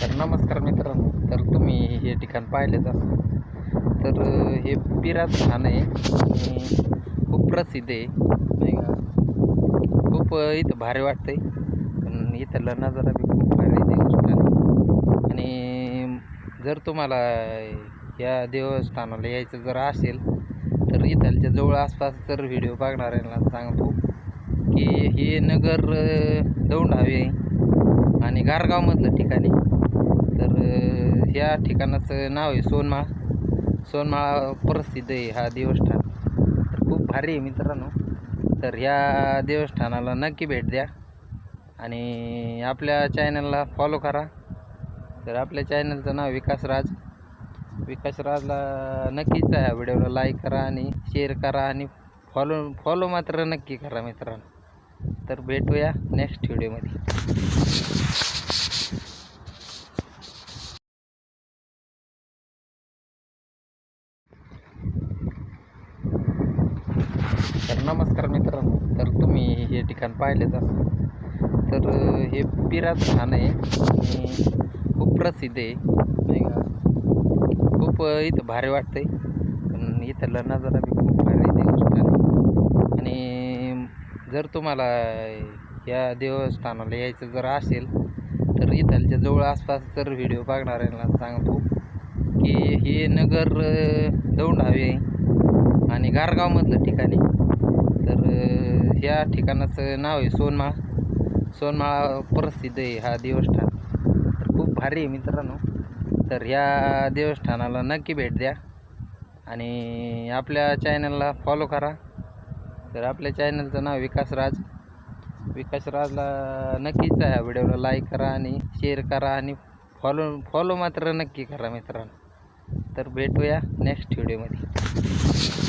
तर नमस्कार मित्रांनो. तर तुम्ही हे ठिकाण पाहिलेच असेल. तर हे पिरात ठाण आहे आणि खूप प्रसिद्ध आहे नाही का. खूप इथं भारी वाटतंय. पण इथला नजारा बी खूप भारी आहे देवस्थान. आणि जर तुम्हाला या देवस्थानाला यायचं जर असेल तर इथलच्या जवळ आसपास जर व्हिडिओ बघणाऱ्यांना सांगतो की हे नगर दौंड हवे आणि गारगावमधलं ठिकाण आहे. तर ह्या ठिकाणाचं नाव आहे सोनमाळ. सोनमाळ प्रसिद्ध आहे हा देवस्थान. तर खूप भारी आहे मित्रांनो. तर ह्या देवस्थानाला नक्की भेट द्या आणि आपल्या चॅनलला फॉलो करा. तर आपल्या चॅनलचं नाव विकासराज. विकासराजला नक्कीच ह्या व्हिडिओला लाईक करा आणि शेअर करा आणि फॉलो मात्र नक्की करा मित्रांनो. तर भेटूया नेक्स्ट व्हिडिओमध्ये. तर नमस्कार मित्रांनो. तर तुम्ही हे ठिकाण पाहिलेच असेल. तर हे पिरात ठाण आहे आणि खूप प्रसिद्ध आहे नाही का. खूप इथं भारी वाटतंय. पण इथला नजारा बी खूप भारी आहे देवस्थान. आणि जर तुम्हाला या देवस्थानाला यायचं जर असेल तर इथलच्या जवळ आसपास जर व्हिडिओ बघणाऱ्यांना सांगतो की हे नगर दौंड हवे आणि गारगावमधलं ठिकाण आहे. तर ह्या ठिकाणाचं नाव आहे सोनमाळ. सोनमाळ प्रसिद्ध आहे हा देवस्थान. तर खूप भारी आहे मित्रांनो. तर ह्या देवस्थानाला नक्की भेट द्या आणि आपल्या चॅनलला फॉलो करा. तर आपल्या चॅनलचं नाव विकासराज. विकासराजला नक्कीच ह्या व्हिडिओला लाईक करा आणि शेअर करा आणि फॉलो मात्र नक्की करा मित्रांनो. तर भेटूया नेक्स्ट व्हिडिओमध्ये.